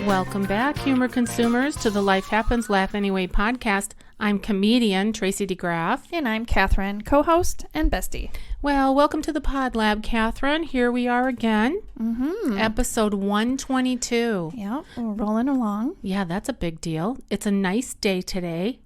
Welcome back, humor consumers, to the Life Happens, Laugh Anyway podcast. I'm comedian Tracy DeGraff. And I'm Cathrine, co-host and bestie. Well, welcome to the Pod Lab, Cathrine. Here we are again. Episode 122. Yep, we're rolling along. Yeah, that's a big deal. It's a nice day today.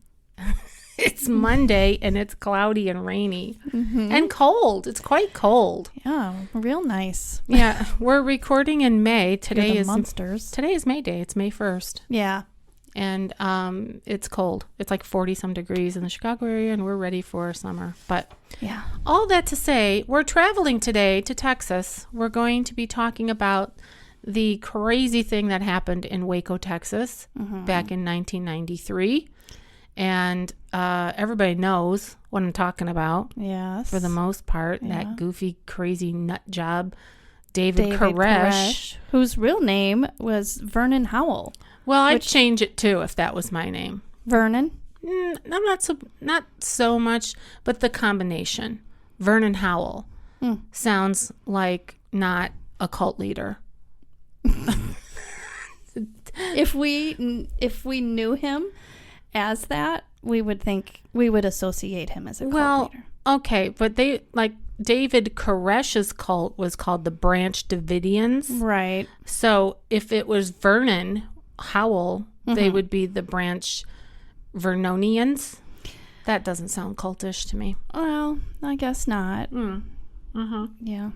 It's Monday, and it's cloudy and rainy and cold. It's quite cold. Yeah, real nice. Yeah, we're recording in May. Today is monsters. Today is May Day. It's May 1st. Yeah. And it's cold. It's like 40-some degrees in the Chicago area, and we're ready for summer. But yeah, all that to say, we're traveling today to Texas. We're going to be talking about the crazy thing that happened in Waco, Texas, back in 1993. And everybody knows what I'm talking about. Yes. For the most part, that goofy, crazy nut job, David Koresh, whose real name was Vernon Howell. Well, I'd change it too if that was my name. Vernon? I'm not so much, but the combination. Vernon Howell sounds like not a cult leader. If we knew him as that, we would associate him as a cult leader. Okay, but David Koresh's cult was called the Branch Davidians. Right. So if it was Vernon Howell, they would be the Branch Vernonians. That doesn't sound cultish to me. Well, I guess not. Yeah.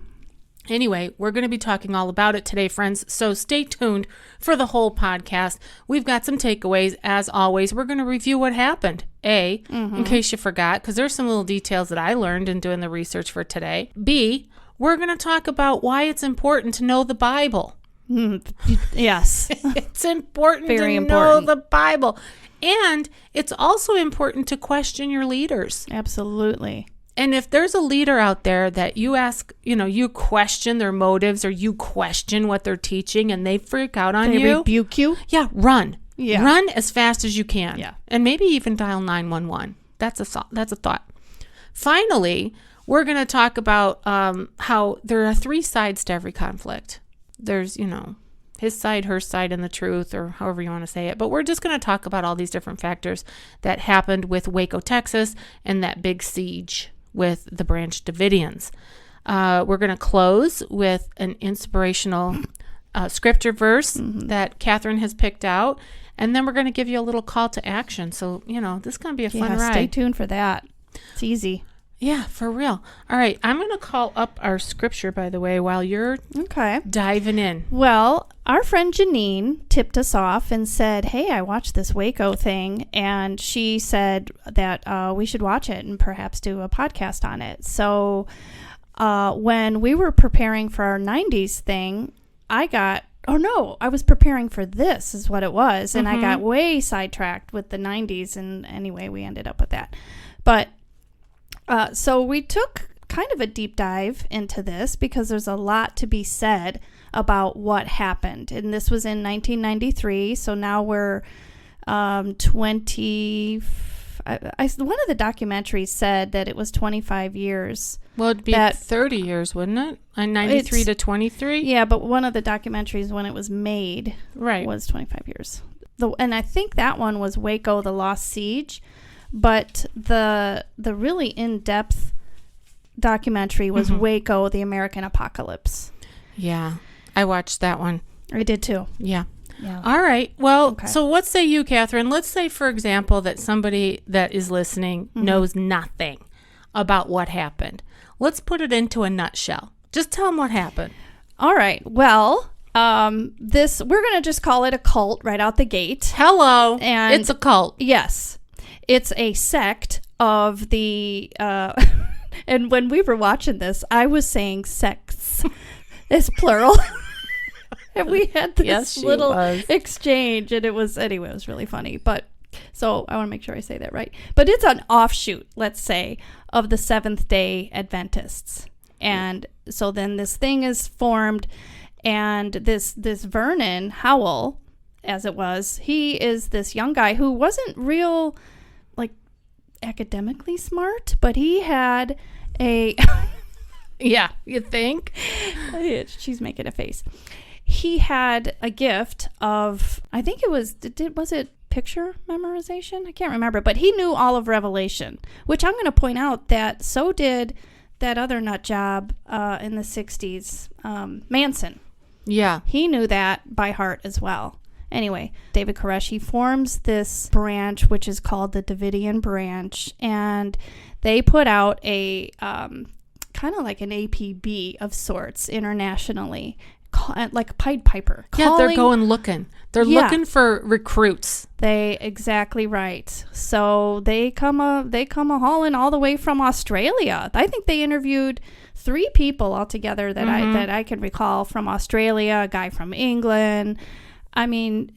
Anyway, we're going to be talking all about it today, friends, so stay tuned for the whole podcast. We've got some takeaways, as always. We're going to review what happened, in case you forgot, because there's some little details that I learned in doing the research for today. B, we're going to talk about why it's important to know the Bible. Yes. It's important Very to important. know the Bible. And it's also important to question your leaders. Absolutely. And if there's a leader out there that you ask, you question their motives or you question what they're teaching and they freak out on you. They rebuke you. Yeah, run. Yeah. Run as fast as you can. Yeah. And maybe even dial 911. That's a thought. Finally, we're going to talk about how there are three sides to every conflict. There's, his side, her side, and the truth, or however you want to say it. But we're just going to talk about all these different factors that happened with Waco, Texas, and that big siege with the Branch Davidians. We're going to close with an inspirational scripture verse that Cathrine has picked out. And then we're going to give you a little call to action. So, this is going to be a fun ride. Stay tuned for that. It's easy. Yeah, for real. All right. I'm going to call up our scripture, by the way, while you're diving in. Well, our friend Janine tipped us off and said, hey, I watched this Waco thing. And she said that we should watch it and perhaps do a podcast on it. So when we were preparing for our 90s thing, I was preparing for this is what it was. And I got way sidetracked with the 90s. And anyway, we ended up with that. But so we took kind of a deep dive into this because there's a lot to be said about what happened. And this was in 1993. So now we're 20. One of the documentaries said that it was 25 years. Well, it'd be 30 years, wouldn't it? 93 to 23? Yeah, but one of the documentaries when it was made was 25 years. And I think that one was Waco, the Lost Siege. But the really in-depth documentary was Waco, the American Apocalypse. Yeah, I watched that one. I did too. Yeah. All right. Well, So what say you, Cathrine? Let's say, for example, that somebody that is listening knows nothing about what happened. Let's put it into a nutshell. Just tell them what happened. All right. Well, we're going to just call it a cult right out the gate. Hello. And it's a cult. Yes. It's a sect of the, and when we were watching this, I was saying sects. It's plural. And we had this little exchange, and it was really funny. But so I want to make sure I say that right. But it's an offshoot, let's say, of the Seventh-day Adventists. And so then this thing is formed, and this Vernon Howell, as it was, he is this young guy who wasn't real academically smart, but he had a yeah, you think? She's making a face. he had a gift of, I think it was it picture memorization? I can't remember, but he knew all of Revelation, which I'm going to point out that so did that other nut job in the 60s, Manson. Yeah. He knew that by heart as well. Anyway, David Koresh, he forms this branch, which is called the Davidian branch, and they put out a kind of like an APB of sorts internationally, like Pied Piper. Yeah, they're going looking. They're looking for recruits. Exactly right. So they come a hauling all the way from Australia. I think they interviewed 3 people altogether that I can recall from Australia, a guy from England. I mean,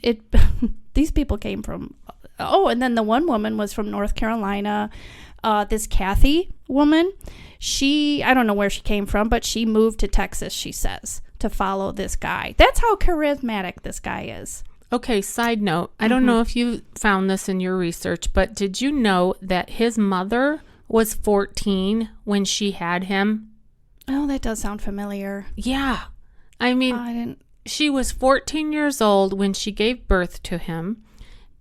these people came from, and then the one woman was from North Carolina. This Kathy woman, I don't know where she came from, but she moved to Texas, she says, to follow this guy. That's how charismatic this guy is. Okay, side note, I don't know if you found this in your research, but did you know that his mother was 14 when she had him? Oh, that does sound familiar. Yeah. I mean, she was 14 years old when she gave birth to him,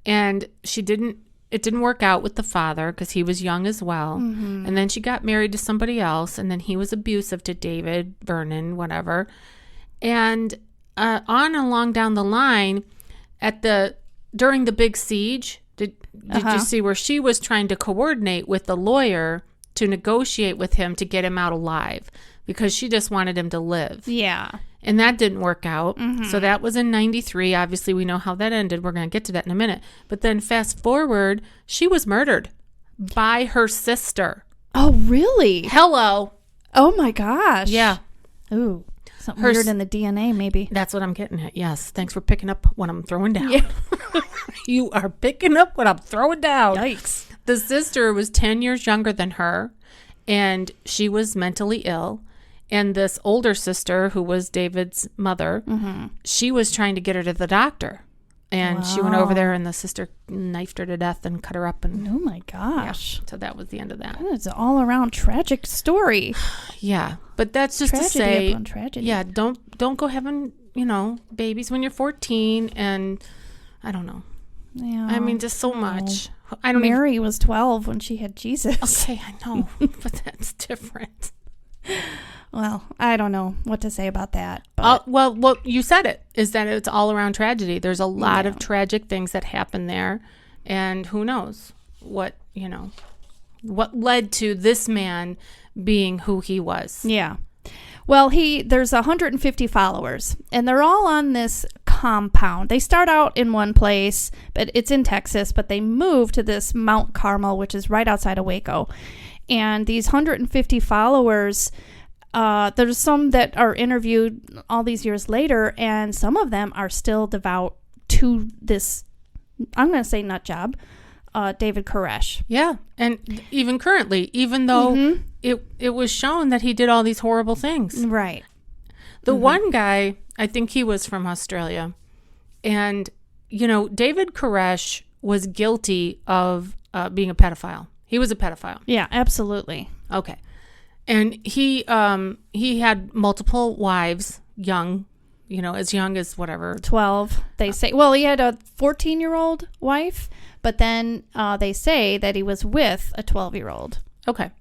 and it didn't work out with the father because he was young as well. Mm-hmm. And then she got married to somebody else, and then he was abusive to David, Vernon, whatever. And on along down the line, during the big siege, did you see where she was trying to coordinate with the lawyer to negotiate with him to get him out alive because she just wanted him to live. Yeah. And that didn't work out. Mm-hmm. So that was in 93. Obviously, we know how that ended. We're going to get to that in a minute. But then fast forward, she was murdered by her sister. Oh, really? Hello. Oh, my gosh. Yeah. Ooh. Something weird in the DNA, maybe. That's what I'm getting at. Yes. Thanks for picking up what I'm throwing down. Yeah. You are picking up what I'm throwing down. Yikes. The sister was 10 years younger than her, and she was mentally ill. And this older sister, who was David's mother, she was trying to get her to the doctor. And she went over there, and the sister knifed her to death and cut her up. And oh, my gosh. Yeah, so that was the end of that. It's an all-around tragic story. Yeah, but that's just tragedy to say, upon tragedy. Yeah, don't go having, babies when you're 14, and I don't know. Yeah, I mean, just so much. Mary was 12 when she had Jesus. Okay, I know, but that's different. Well, I don't know what to say about that. But well, you said it, is that it's all around tragedy. There's a lot of tragic things that happen there, and who knows what led to this man being who he was. Yeah. Well, there's 150 followers, and they're all on this compound. They start out in one place, but it's in Texas, but they move to this Mount Carmel, which is right outside of Waco. And these 150 followers, there's some that are interviewed all these years later, and some of them are still devout to this, I'm going to say nut job, David Koresh. Yeah, and even currently, even though it was shown that he did all these horrible things. Right. The one guy, I think he was from Australia, and, David Koresh was guilty of being a pedophile. He was a pedophile. Yeah, absolutely. Okay. And he had multiple wives, young, as young as whatever. 12, they say. Well, he had a 14-year-old wife, but then they say that he was with a 12-year-old. Okay.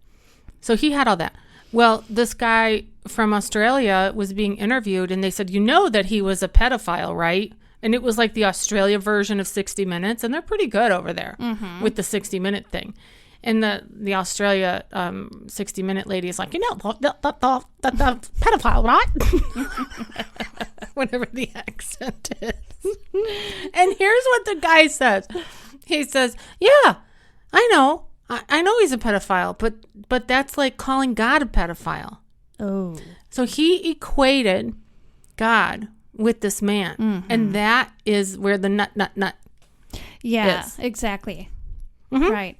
So he had all that. Well, this guy from Australia was being interviewed, and they said, that he was a pedophile, right? And it was like the Australia version of 60 Minutes, and they're pretty good over there with the 60-minute thing. And the Australia 60-minute lady is like, the pedophile, right? Whatever the accent is. And here's what the guy says. He says, yeah, I know. I know he's a pedophile, but that's like calling God a pedophile. Oh. So he equated God with this man. And that is where the nut Yeah, is. Exactly. Right.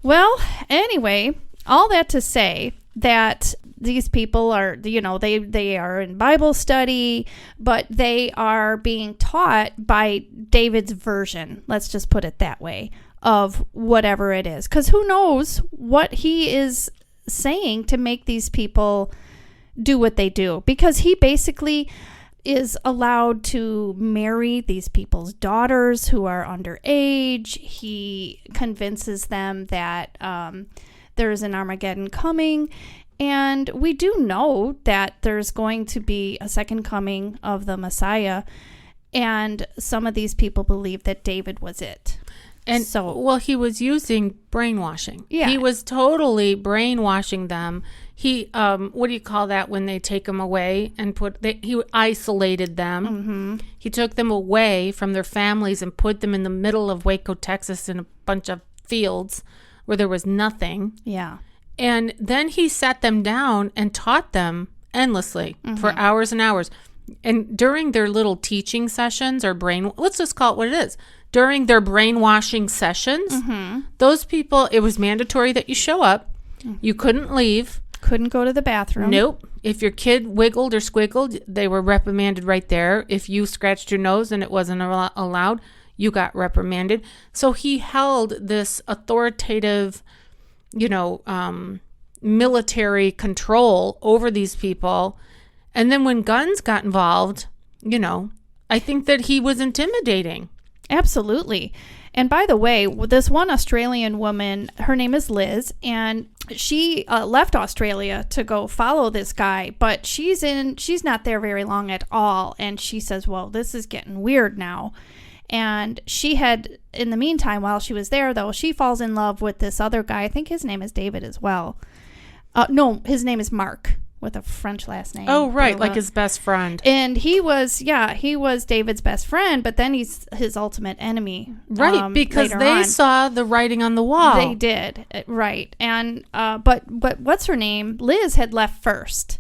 Well, anyway, all that to say that these people are, they are in Bible study, but they are being taught by David's version, let's just put it that way, of whatever it is. Because who knows what he is saying to make these people do what they do. Because he basically, is allowed to marry these people's daughters who are underage. He convinces them that there's an Armageddon coming. And we do know that there's going to be a second coming of the Messiah. And some of these people believe that David was it. And so, well, he was using brainwashing. Yeah. He was totally brainwashing them. He, what do you call that when they take them away and he isolated them. Mm-hmm. He took them away from their families and put them in the middle of Waco, Texas, in a bunch of fields where there was nothing. Yeah. And then he sat them down and taught them endlessly for hours and hours. And during their little teaching sessions or let's just call it what it is. During their brainwashing sessions, those people, it was mandatory that you show up. You couldn't leave. Couldn't go to the bathroom. Nope. If your kid wiggled or squiggled, they were reprimanded right there. If you scratched your nose and it wasn't allowed, you got reprimanded. So he held this authoritative, military control over these people. And then when guns got involved, I think that he was intimidating. Absolutely. And by the way, this one Australian woman, her name is Liz, and she left Australia to go follow this guy, but she's not there very long at all. And she says, well, this is getting weird now. And she had, in the meantime, while she was there, though, she falls in love with this other guy. I think his name is David as well. No, his name is Mark, with a French last name. Oh, right, like his best friend. And he was David's best friend, but then he's his ultimate enemy. Right, because they saw the writing on the wall. They did, right. And but what's her name? Liz had left first.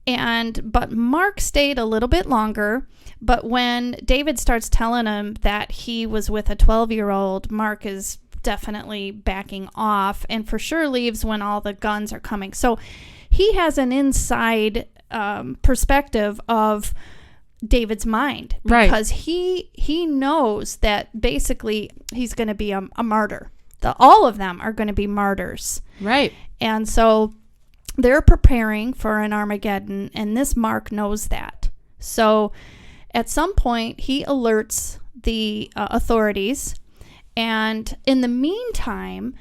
But Mark stayed a little bit longer. But when David starts telling him that he was with a 12-year-old, Mark is definitely backing off and for sure leaves when all the guns are coming. So he has an inside perspective of David's mind, because he knows that basically he's going to be a martyr. All of them are going to be martyrs. Right. And so they're preparing for an Armageddon, and this Mark knows that. So at some point, he alerts the authorities, and in the meantime,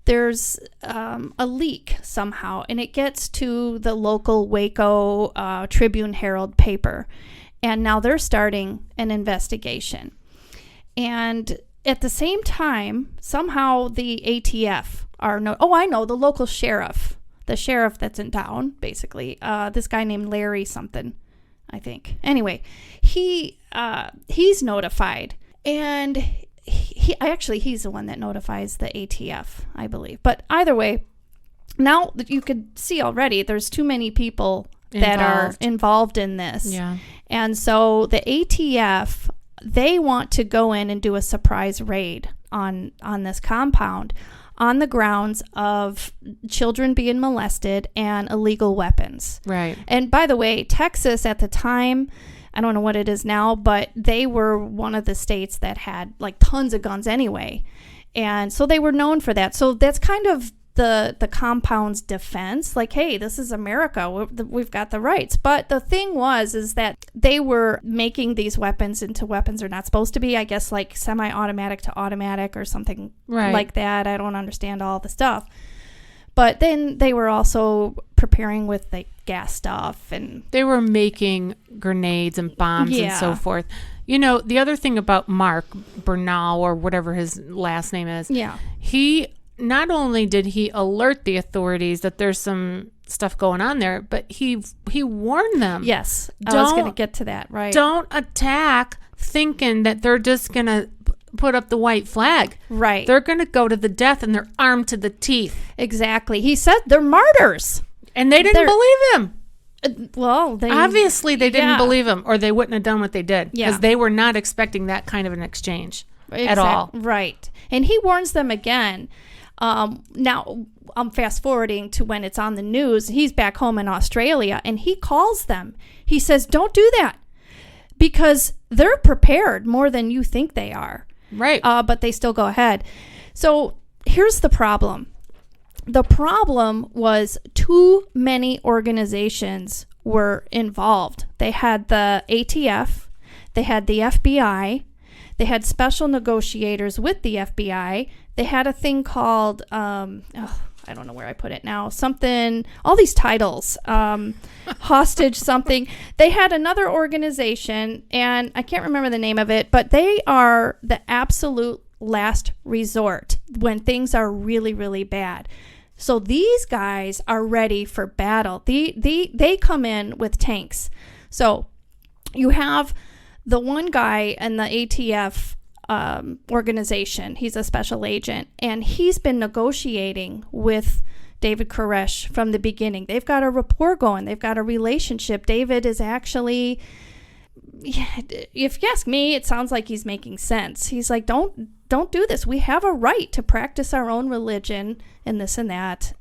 there's a leak somehow, and it gets to the local Waco Tribune Herald paper, and now they're starting an investigation. And at the same time, somehow the ATF the local sheriff, the sheriff that's in town, basically, this guy named Larry something, I think. Anyway, he's notified, and he's the one that notifies the ATF, I believe. But either way, now that you could see already, there's too many people that are involved in this. Yeah. And so the ATF, they want to go in and do a surprise raid on this compound on the grounds of children being molested and illegal weapons. Right. And by the way, Texas at the time, I don't know what it is now, but they were one of the states that had like tons of guns anyway. And so they were known for that. So that's kind of the compound's defense. Like, hey, this is America. We've got the rights. But the thing is that they were making these weapons into weapons they're not supposed to be. I guess like semi-automatic to automatic or something like that. I don't understand all the stuff. But then they were also preparing with like gas stuff, and they were making grenades and bombs and so forth. The other thing about Mark Bernal, or whatever his last name is, he not only did he alert the authorities that there's some stuff going on there, but he warned them. Yes, I was going to get to that. Right. Don't attack thinking that they're just going to put up the white flag. Right. They're going to go to the death, and they're armed to the teeth. Exactly. He said they're martyrs. And they didn't believe him. Well, obviously they didn't believe him, or they wouldn't have done what they did, because they were not expecting that kind of an exchange at all. Right. And he warns them again. Now, I'm fast forwarding to when it's on the news. He's back home in Australia, and he calls them. He says, don't do that, because they're prepared more than you think they are. Right. But they still go ahead. So here's the problem. The problem was too many organizations were involved. They had the ATF, they had the FBI, they had special negotiators with the FBI. They had a thing called, I don't know where I put it now, something, all these titles, hostage something. They had another organization, and I can't remember the name of it, but they are the absolute last resort when things are really, really bad. So these guys are ready for battle. They come in with tanks. So you have the one guy in the ATF organization. He's a special agent, and he's been negotiating with David Koresh from the beginning. They've got a rapport going. They've got a relationship. David is actually, if you ask me, it sounds like he's making sense. He's like, don't do this. We have a right to practice our own religion and this and that.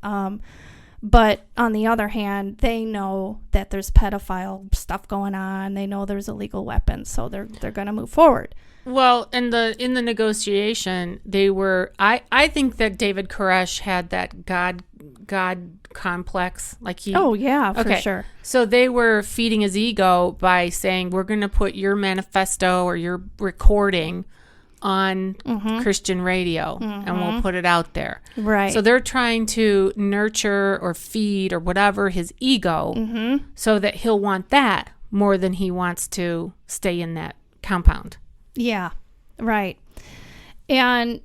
But on the other hand, they know that there's pedophile stuff going on. They know there's illegal weapons, so they're going to move forward. Well, in the negotiation, they were. I think that David Koresh had that God complex, like he. Oh yeah, for sure. So they were feeding his ego by saying, "We're going to put your manifesto or your recording on Christian radio, and we'll put it out there." Right. So they're trying to nurture or feed or whatever his ego, so that he'll want that more than he wants to stay in that compound. Yeah, right. And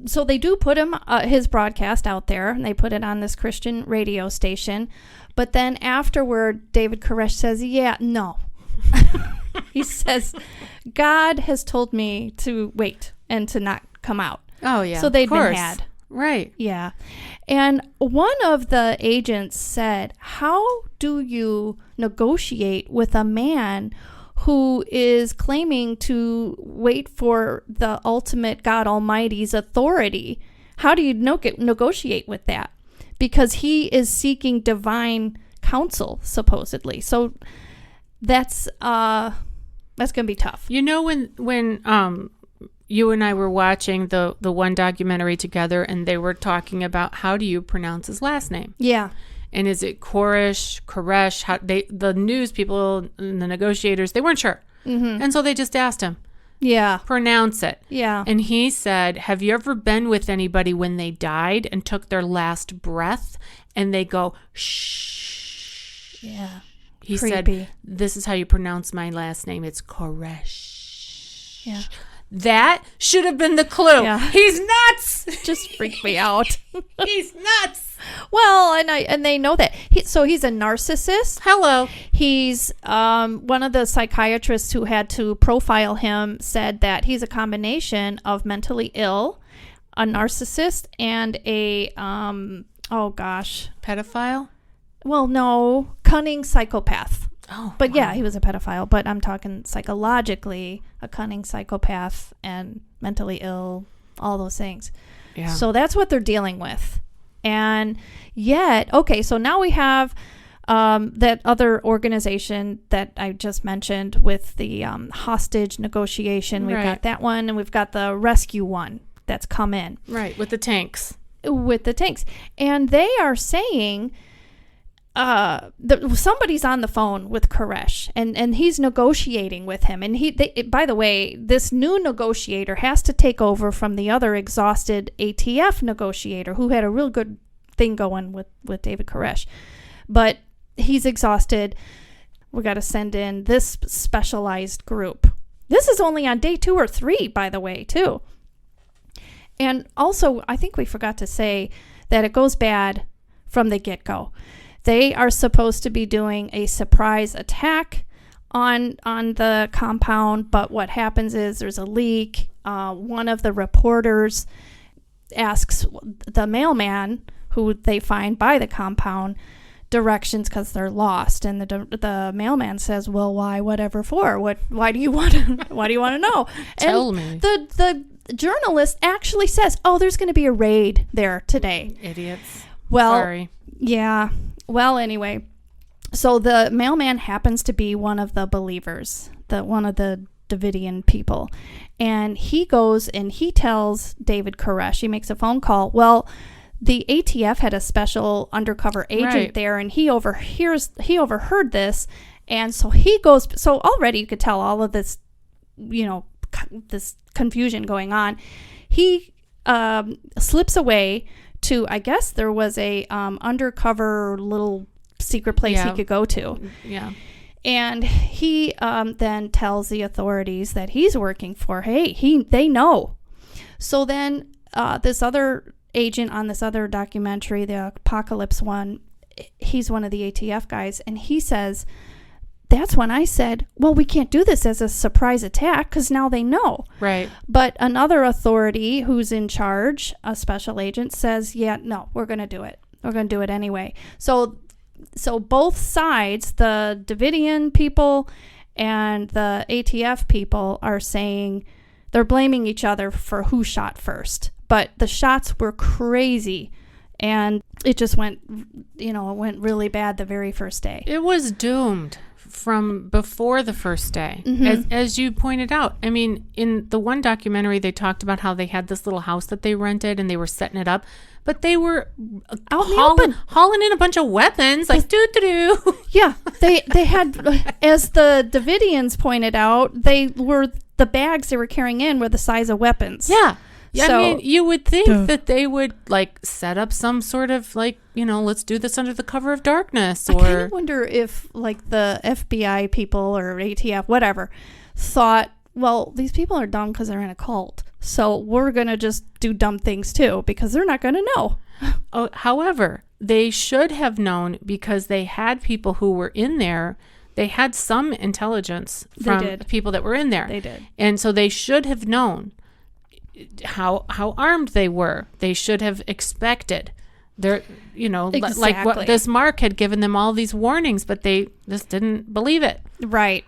so they do put his broadcast out there, and they put it on this Christian radio station. But then afterward, David Koresh says, yeah, no. He says, God has told me to wait and to not come out. Oh, yeah. So they'd been had. Right. Yeah. And one of the agents said, how do you negotiate with a man who is claiming to wait for the ultimate God Almighty's authority? How do you negotiate with that? Because he is seeking divine counsel, supposedly. So that's going to be tough. You know, when you and I were watching the one documentary together, and they were talking about how do you pronounce his last name? Yeah. And is it Koresh? The news people and the negotiators, they weren't sure. And so they just asked him. Yeah. Pronounce it. Yeah. And he said, have you ever been with anybody when they died and took their last breath and they go, shh? Yeah. He Creepy. said, this is how you pronounce my last name. It's Koresh. Yeah. That should have been the clue. Yeah. He's nuts. Just freaked me out. He's nuts. Well, and they know that. So he's a narcissist. Hello. He's one of the psychiatrists who had to profile him said that he's a combination of mentally ill, a narcissist, and a pedophile? Well, no, cunning psychopath. Oh, but wow. yeah, he was a pedophile, but I'm talking psychologically a cunning psychopath and mentally ill, all those things. Yeah. So that's what they're dealing with. And yet, okay, so now we have that other organization that I just mentioned with the hostage negotiation. We've got that one, and we've got the rescue one that's come in. Right, with the tanks. And they are saying somebody's on the phone with Koresh, and he's negotiating with him. And by the way, this new negotiator has to take over from the other exhausted ATF negotiator who had a real good thing going with David Koresh. But he's exhausted. We got to send in this specialized group. This is only on day 2 or 3, by the way, too. And also, I think we forgot to say that it goes bad from the get-go. They are supposed to be doing a surprise attack on the compound, but what happens is there's a leak. One of the reporters asks the mailman, who they find by the compound, directions because they're lost, and the mailman says, "Well, why? Whatever for? Why do you want to know?" Tell me. The journalist actually says, "Oh, there's going to be a raid there today." Idiots. Well, sorry. Yeah. Well, anyway, so the mailman happens to be one of the believers, one of the Davidian people, and he goes and he tells David Koresh. He makes a phone call. Well, the ATF had a special undercover agent Right. there, and he overheard this, and so he goes. So already you could tell all of this, this confusion going on. He slips away to, I guess there was a undercover little secret place he could go to. Yeah. And he then tells the authorities that he's working for. Hey, they know. So then this other agent on this other documentary, the Apocalypse one, he's one of the ATF guys, and he says, that's when I said, well, we can't do this as a surprise attack because now they know. Right. But another authority who's in charge, a special agent, says, yeah, no, we're going to do it. We're going to do it anyway. So both sides, the Davidian people and the ATF people, are saying they're blaming each other for who shot first. But the shots were crazy, and it just went, it went really bad the very first day. It was doomed from before the first day. Mm-hmm. As you pointed out. I mean, in the one documentary, they talked about how they had this little house that they rented and they were setting it up, but they were hauling in a bunch of weapons, like doo-doo-doo. Yeah, they had, as the Davidians pointed out, the bags they were carrying in were the size of weapons. Yeah. So, I mean, you would think that they would set up some sort of let's do this under the cover of darkness. Or I kind of wonder if the FBI people or ATF, whatever, thought, well, these people are dumb because they're in a cult. So we're going to just do dumb things too because they're not going to know. Oh, however, they should have known because they had people who were in there. They had some intelligence from people that were in there. They did. And so they should have known how armed they were. They should have expected. They're, Exactly. like what this Mark had given them all these warnings, but they just didn't believe it. Right.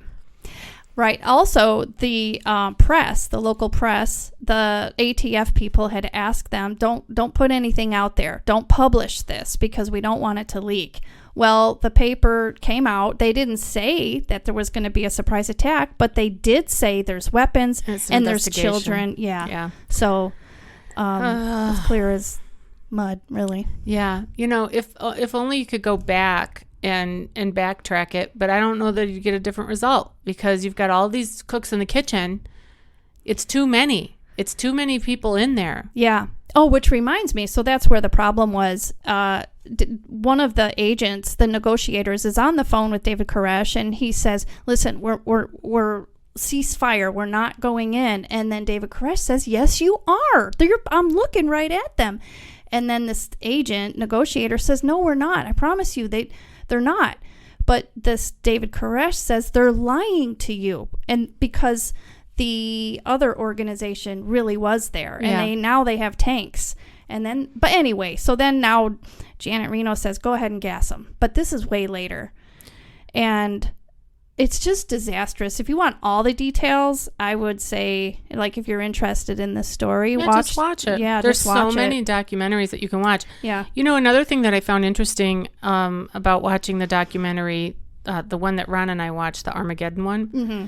Also, the press, the local press, the ATF people had asked them, don't put anything out there. Don't publish this because we don't want it to leak. Well, the paper came out. They didn't say that there was going to be a surprise attack, but they did say there's weapons and there's children. Yeah. So it's clear as mud, really. Yeah. If only you could go back and backtrack it, but I don't know that you'd get a different result because you've got all these cooks in the kitchen. It's too many. It's too many people in there. Yeah. Oh, which reminds me. So that's where the problem was. One of the agents, the negotiators, is on the phone with David Koresh, and he says, "Listen, we're ceasefire. We're not going in." And then David Koresh says, "Yes, you are. I'm looking right at them." And then this agent negotiator says, "No, we're not. I promise you, they're not." But this David Koresh says they're lying to you, and because the other organization really was there, and now they have tanks. And then, but anyway, so then now Janet Reno says, go ahead and gas them. But this is way later. And it's just disastrous. If you want all the details, I would say, if you're interested in this story, just watch it. Yeah, there's just watch so many documentaries that you can watch. Yeah. Another thing that I found interesting about watching the documentary, the one that Ron and I watched, the Armageddon one, mm-hmm.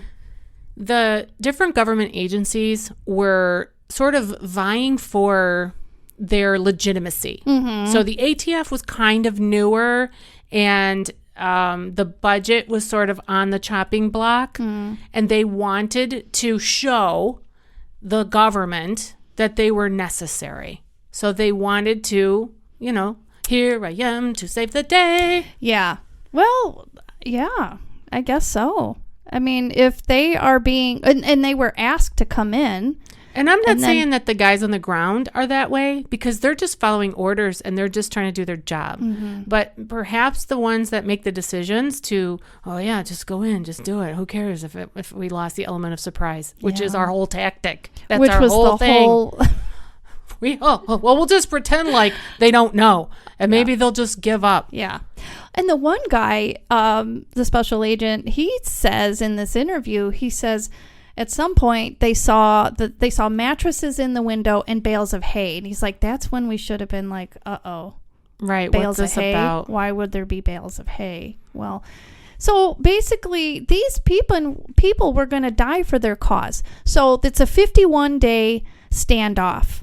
the different government agencies were sort of vying for their legitimacy. Mm-hmm. So the ATF was kind of newer, and the budget was sort of on the chopping block, and they wanted to show the government that they were necessary. So they wanted to, here I am to save the day. Yeah. Well, yeah, I guess so. I mean, if they are being, and they were asked to come in. And I'm not saying that the guys on the ground are that way, because they're just following orders and they're just trying to do their job. Mm-hmm. But perhaps the ones that make the decisions to, just go in, just do it. Who cares if we lost the element of surprise, which is our whole tactic. That's our whole thing. We'll just pretend like they don't know, and maybe they'll just give up. Yeah. And the one guy, the special agent, he says in this interview, he says at some point they saw mattresses in the window and bales of hay, and he's like, that's when we should have been like, right, bales what's this of hay? about? Why would there be bales of hay? Well, so basically these people were going to die for their cause. So it's a 51-day standoff.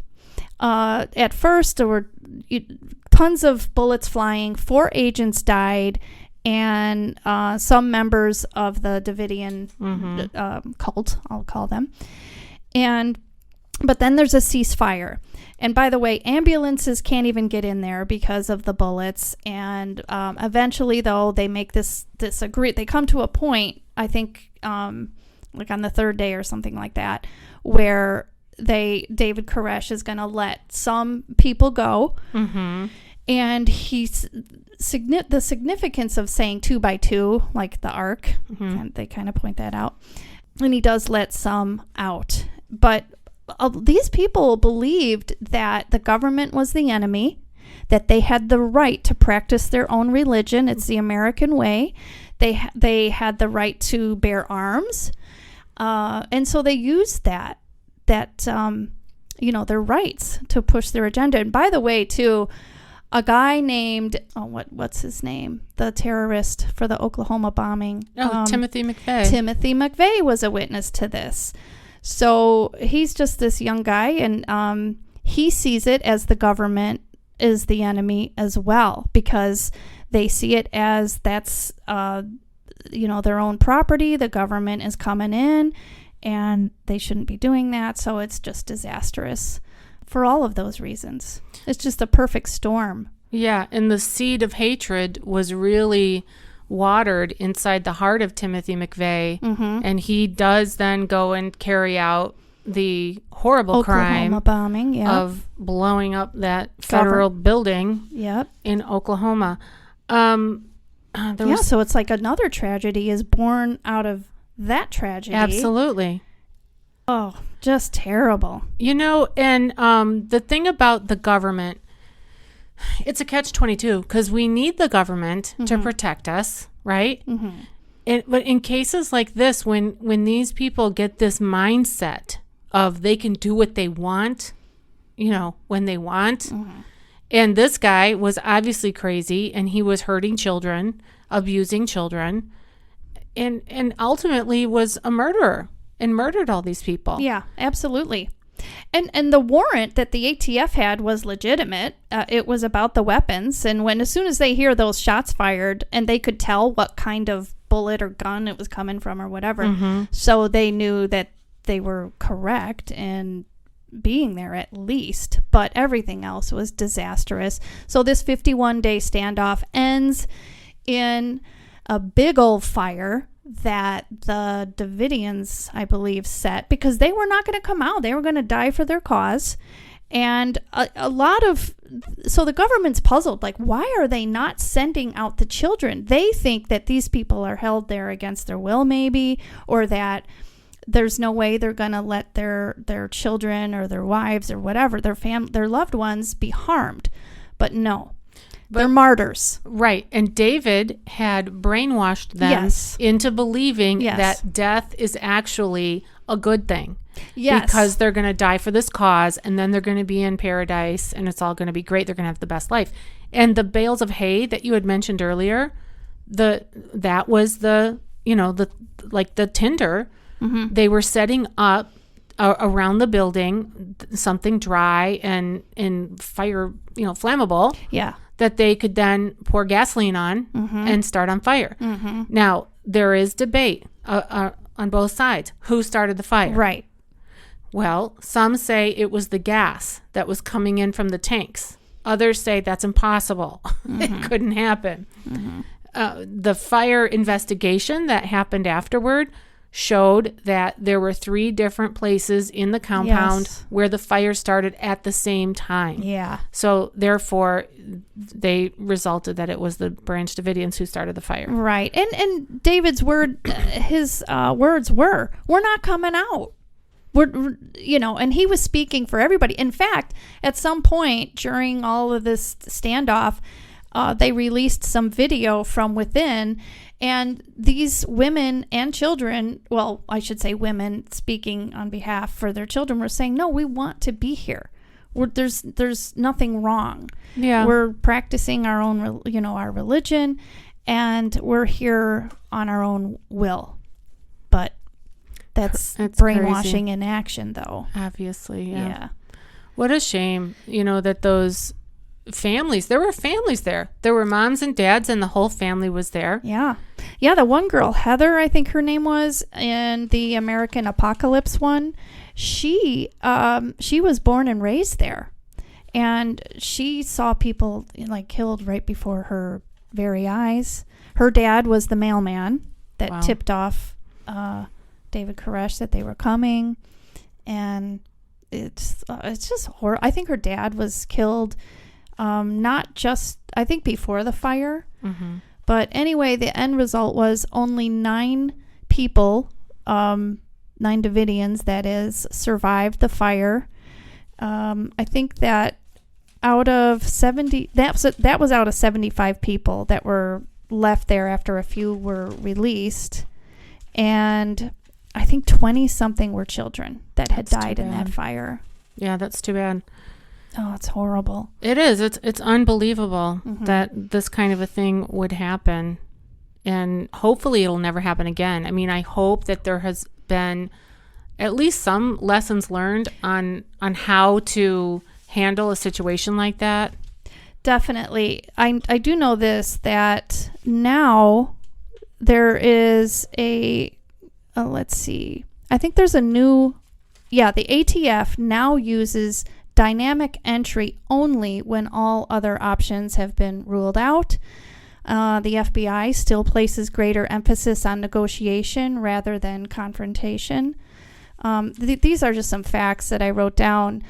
At first, there were tons of bullets flying. 4 agents died, and some members of the Davidian cult, I'll call them. But then there's a ceasefire. And by the way, ambulances can't even get in there because of the bullets. And eventually, though, they make this agree. They come to a point, I think, like on the 3rd day or something like that, where David Koresh is going to let some people go. And the significance of saying 2 by 2, like the ark, they kind of point that out. And he does let some out. But these people believed that the government was the enemy, that they had the right to practice their own religion. It's the American way. They had the right to bear arms. And so they used that their rights to push their agenda. And by the way, too, a guy named, what's his name? The terrorist for the Oklahoma bombing. Timothy McVeigh. Timothy McVeigh was a witness to this. So he's just this young guy, and he sees it as the government is the enemy as well, because they see it as that's, their own property. The government is coming in, and they shouldn't be doing that. So it's just disastrous for all of those reasons. It's just a perfect storm. Yeah, and the seed of hatred was really watered inside the heart of Timothy McVeigh, and he does then go and carry out the horrible Oklahoma crime bombing, of blowing up that federal building in Oklahoma. So it's like another tragedy is born out of that tragedy. Absolutely. Oh, just terrible. And the thing about the government, it's a catch-22, because we need the government to protect us, right? But in cases like this, when these people get this mindset of they can do what they want, when they want, and this guy was obviously crazy, and he was hurting children, abusing children, and ultimately was a murderer and murdered all these people. Yeah, absolutely. And the warrant that the ATF had was legitimate. It was about the weapons. And as soon as they hear those shots fired, and they could tell what kind of bullet or gun it was coming from or whatever, so they knew that they were correct in being there at least. But everything else was disastrous. So this 51-day standoff ends in a big old fire that the Davidians, I believe, set, because they were not going to come out. They were going to die for their cause. And so the government's puzzled, like, why are they not sending out the children? They think that these people are held there against their will, maybe, or that there's no way they're going to let their children or their wives or whatever, their loved ones be harmed. But no. They're martyrs. Right. And David had brainwashed them into believing that death is actually a good thing. Yes. Because they're going to die for this cause, and then they're going to be in paradise, and it's all going to be great. They're going to have the best life. And the bales of hay that you had mentioned earlier, that was the tinder. They were setting up around the building something dry and fire, flammable. Yeah. That they could then pour gasoline on and start on fire. Now, there is debate on both sides. Who started the fire? Right. Well, some say it was the gas that was coming in from the tanks. Others say that's impossible. It couldn't happen. The fire investigation that happened afterward showed that there were 3 different places in the compound where the fire started at the same time. Yeah. So therefore, they resulted that it was the Branch Davidians who started the fire. Right. And David's his words were, "We're not coming out." And he was speaking for everybody. In fact, at some point during all of this standoff, they released some video from within. And these women and children, well, I should say women speaking on behalf for their children, were saying, no, we want to be here. There's nothing wrong. Yeah. We're practicing our own, our religion, and we're here on our own will. But that's brainwashing crazy. In action, though. Obviously, yeah. What a shame, that those families, there were families there. There were moms and dads, and the whole family was there. Yeah. Yeah, the one girl, Heather, I think her name was, in the American Apocalypse one, she was born and raised there. And she saw people killed right before her very eyes. Her dad was the mailman that tipped off David Koresh that they were coming. And it's just horrible. I think her dad was killed not just, I think, before the fire. Mm-hmm. But anyway, the end result was only 9 people, 9 Davidians, that is, survived the fire. I think that out of 70, that was out of 75 people that were left there after a few were released. And I think 20-something were children that had died in that fire. Yeah, that's too bad. Oh, it's horrible. It is. It's unbelievable that this kind of a thing would happen. And hopefully it'll never happen again. I mean, I hope that there has been at least some lessons learned on how to handle a situation like that. Definitely. I do know this, that now there is let's see. I think there's a new, the ATF now uses dynamic entry only when all other options have been ruled out. The FBI still places greater emphasis on negotiation rather than confrontation. These are just some facts that I wrote down.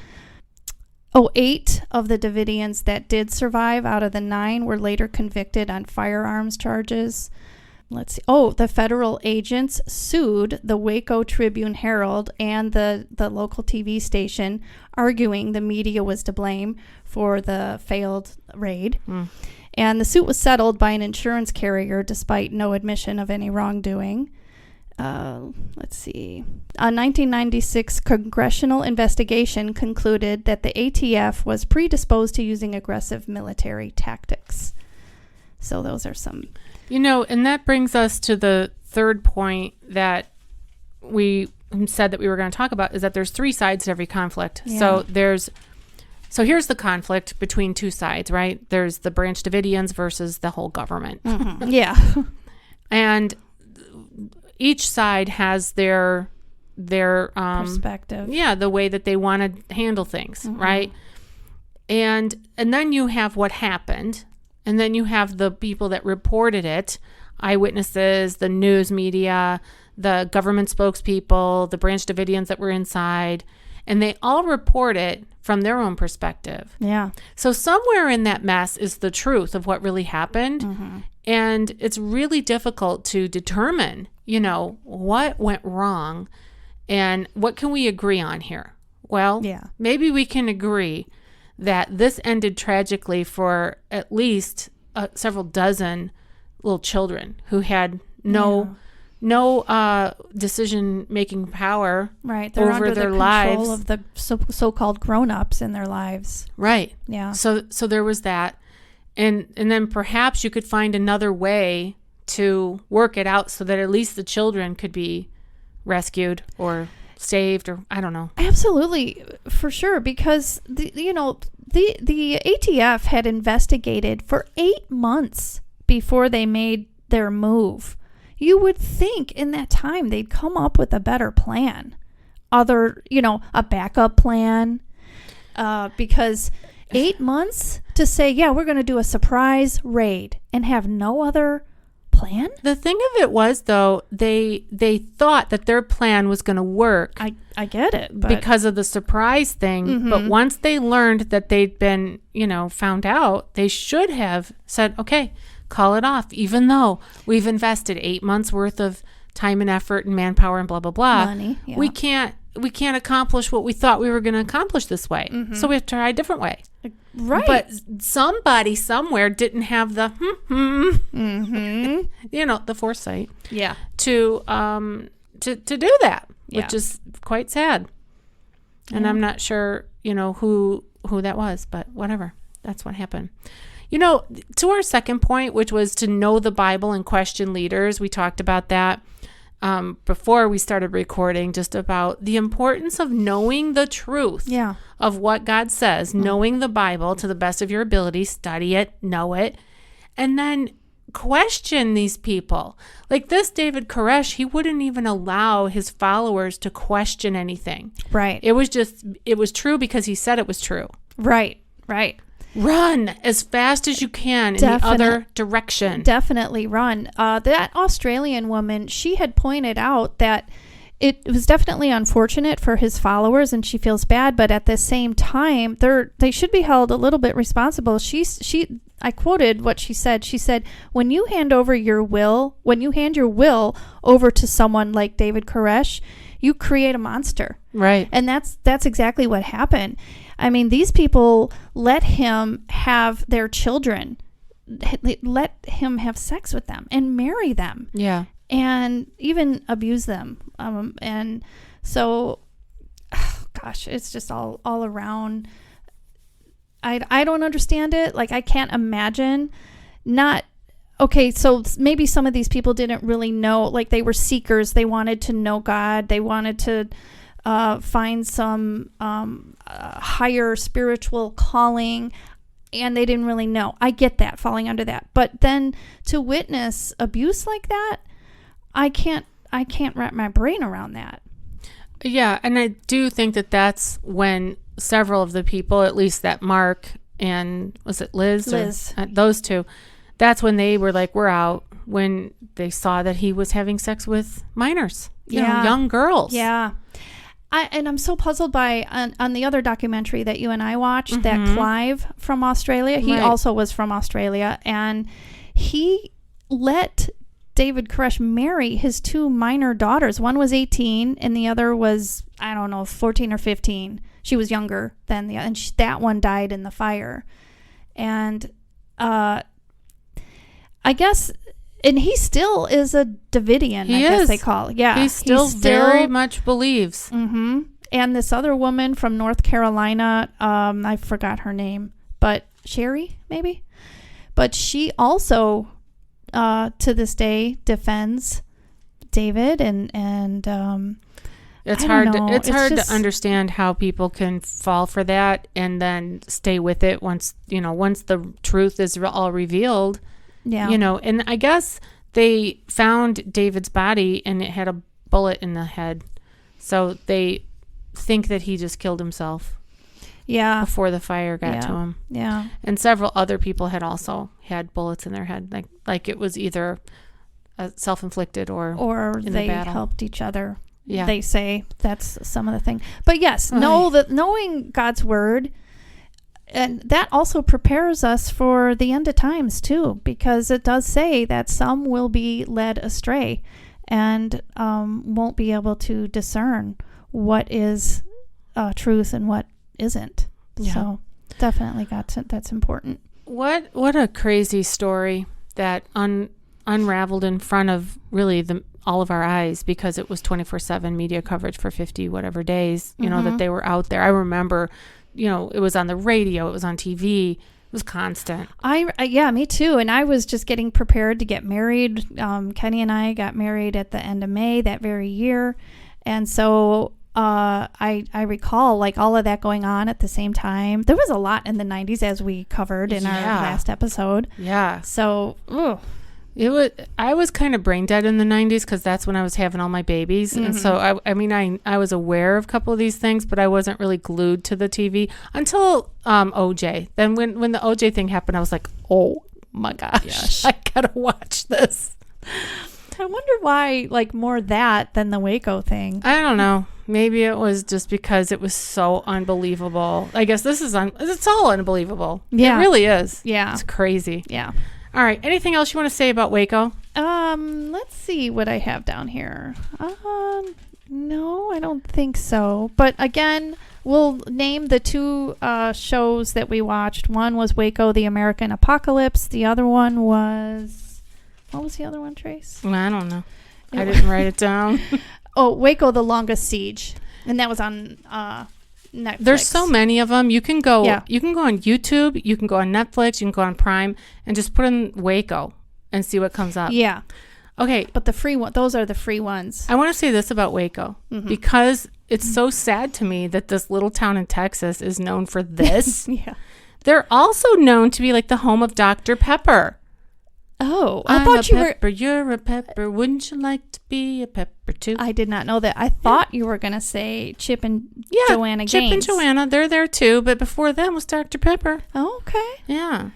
8 of the Davidians that did survive out of the 9 were later convicted on firearms charges. Let's see. The federal agents sued the Waco Tribune-Herald and the local TV station, arguing the media was to blame for the failed raid. And the suit was settled by an insurance carrier despite no admission of any wrongdoing. Let's see. A 1996 congressional investigation concluded that the ATF was predisposed to using aggressive military tactics. So those are some... and that brings us to the third point that we said that we were going to talk about, is that there's 3 sides to every conflict. Yeah. So here's the conflict between 2 sides, right? There's the Branch Davidians versus the whole government. Mm-hmm. Yeah. And each side has their perspective. Yeah, the way that they want to handle things, right? And then you have what happened. And then you have the people that reported it, eyewitnesses, the news media, the government spokespeople, the Branch Davidians that were inside, and they all report it from their own perspective. Yeah. So somewhere in that mess is the truth of what really happened. Mm-hmm. And it's really difficult to determine, what went wrong and what can we agree on here? Well, maybe we can agree that this ended tragically for at least several dozen little children who had no decision-making power They're over under their the lives. Control of the so-called grown-ups in their lives. Right. Yeah. So there was that. And then perhaps you could find another way to work it out so that at least the children could be rescued or saved, or I don't know. Absolutely, for sure, because the ATF had investigated for 8 months before they made their move. You would think in that time they'd come up with a better plan, a backup plan, because 8 months to say, we're going to do a surprise raid and have no other plan? The thing of it was, though, they thought that their plan was going to work. I get it. Because of the surprise thing. Mm-hmm. But once they learned that they'd been, found out, they should have said, okay, call it off. Even though we've invested 8 months worth of time and effort and manpower and blah, blah, blah. Money, yeah. We can't accomplish what we thought we were going to accomplish this way. Mm-hmm. So we have to try a different way. Right. But somebody somewhere didn't have the the foresight. Yeah. To do that, which is quite sad. And I'm not sure, who that was, but whatever. That's what happened. To our second point, which was to know the Bible and question leaders, we talked about that. before we started recording, just about the importance of knowing the truth of what God says, knowing the Bible to the best of your ability, study it, know it, and then question these people. Like this David Koresh, he wouldn't even allow his followers to question anything. Right. It was true because he said it was true. Right. Run as fast as you can in the other direction. Definitely run. That Australian woman, she had pointed out that it was definitely unfortunate for his followers, and she feels bad, but at the same time, they should be held a little bit responsible. I quoted what she said. She said, when you hand your will over to someone like David Koresh, you create a monster. Right. And that's exactly what happened. I mean, these people let him have their children, let him have sex with them and marry them. Yeah. And even abuse them. And so, gosh, it's just all around. I don't understand it. Like, I can't imagine okay, so maybe some of these people didn't really know, like they were seekers. They wanted to know God. They wanted to find some higher spiritual calling, and they didn't really know. I get that, falling under that. But then to witness abuse like that, I can't wrap my brain around that. Yeah, and I do think that that's when several of the people, at least that Mark and, was it Liz? Those two, that's when they were like, we're out, when they saw that he was having sex with minors, you know, young girls. Yeah. I'm so puzzled by, on the other documentary that you and I watched, that Clive from Australia, he also was from Australia, and he let David Koresh marry his two minor daughters. One was 18 and the other was, 14 or 15. She was younger than the other, and that one died in the fire. And I guess, and he still is a Davidian, I guess they call it. Yeah. He still very much believes. Mm-hmm. And this other woman from North Carolina, I forgot her name, but Sherry, maybe? But she also, to this day, defends David, and it's hard to understand how people can fall for that and then stay with it once the truth is all revealed. Yeah. And I guess they found David's body and it had a bullet in the head. So they think that he just killed himself. Yeah. Before the fire got to him. Yeah. And several other people had also had bullets in their head. Like it was either self-inflicted or in they the battle. Helped each other. Yeah. They say that's some of the thing. But yes, knowing God's word, and that also prepares us for the end of times too, because it does say that some will be led astray and won't be able to discern what is truth and what isn't. Yeah. So definitely that's important. What a crazy story that unraveled in front of really all of our eyes, because it was 24/7 media coverage for 50 whatever days, that they were out there. I remember, it was on the radio, it was on TV, it was constant. Yeah, me too. And I was just getting prepared to get married. Kenny and I got married at the end of May that very year. And so I recall like all of that going on at the same time. There was a lot in the 90s, as we covered in our last episode. Yeah. So, I was kind of brain dead in the 90s because that's when I was having all my babies. Mm-hmm. And so, I was aware of a couple of these things, but I wasn't really glued to the TV until OJ. Then when the OJ thing happened, I was like, oh my gosh. I gotta watch this. I wonder why, like, more that than the Waco thing. I don't know. Maybe it was just because it was so unbelievable. I guess it's all unbelievable. Yeah. It really is. Yeah. It's crazy. Yeah. All right. Anything else you want to say about Waco? Let's see what I have down here. No, I don't think so. But again, we'll name the two shows that we watched. One was Waco, the American Apocalypse. The other one was... What was the other one, Trace? I don't know. I didn't write it down. Waco, the Longest Siege. And that was on Netflix. There's so many of them. You can go on YouTube, you can go on Netflix, you can go on Prime, and just put in Waco and see what comes up. Yeah. Okay. But the free one, those are the free ones. I want to say this about Waco because it's so sad to me that this little town in Texas is known for this. Yeah. They're also known to be like the home of Dr. Pepper. Oh, I'm thought a you pepper, you're a pepper. Wouldn't you like to be a pepper too? I did not know that. I thought you were going to say Chip and Joanna Chip Gaines. and Joanna, they're there too. But before them was Dr. Pepper. Oh, okay. Yeah.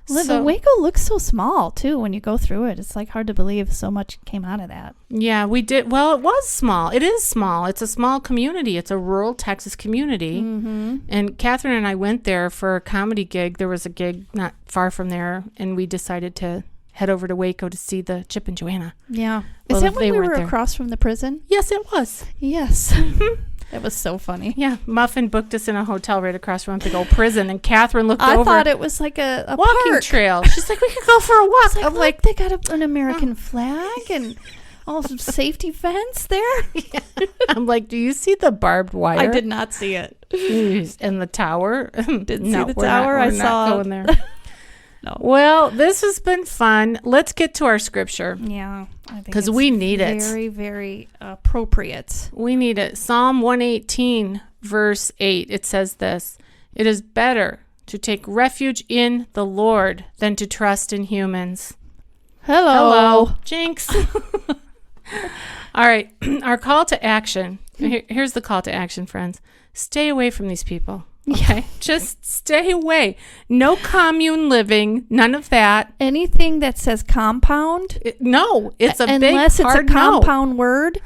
The Waco looks so small too when you go through it. It's like hard to believe so much came out of that. Yeah, we did. Well, it was small. It is small. It's a small community. It's a rural Texas community. Mm-hmm. And Cathrine and I went there for a comedy gig. There was a gig not far from there, and we decided to head over to Waco to see the Chip and Joanna. Yeah. Well, Is that when we were there. across from the prison? Yes, it was. Yes. It was so funny. Yeah. Muffin booked us in a hotel right across from a big old prison, and Cathrine looked over. I thought it was like a walking park. trail. She's like, we could go for a walk. I'm like, they got an American flag and all some safety fence there. Yeah. I'm like, do you see the barbed wire? I did not see it. Jeez. And the tower? Didn't see the tower. I saw going there. No. Well, this has been fun. Let's get to our scripture. Yeah. I think because we need it. Very, very appropriate. We need it. Psalm 118, verse 8. It says this: it is better to take refuge in the Lord than to trust in humans. Hello. Jinx. All right. Our call to action. Here's the call to action, friends. Stay away from these people. Okay, just stay away. No commune living, none of that. Anything that says compound, no, it's a unless big hard it's a compound word.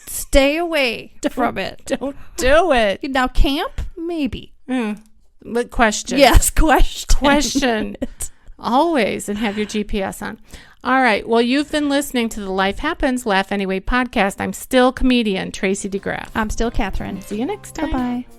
Stay away from it. Don't do it. Now, camp, maybe. But question. Yes, question. Always, and have your GPS on. All right. Well, you've been listening to the Life Happens, Laugh Anyway podcast. I'm still comedian Tracy DeGraff. I'm still Cathrine. See you next time. Bye-bye.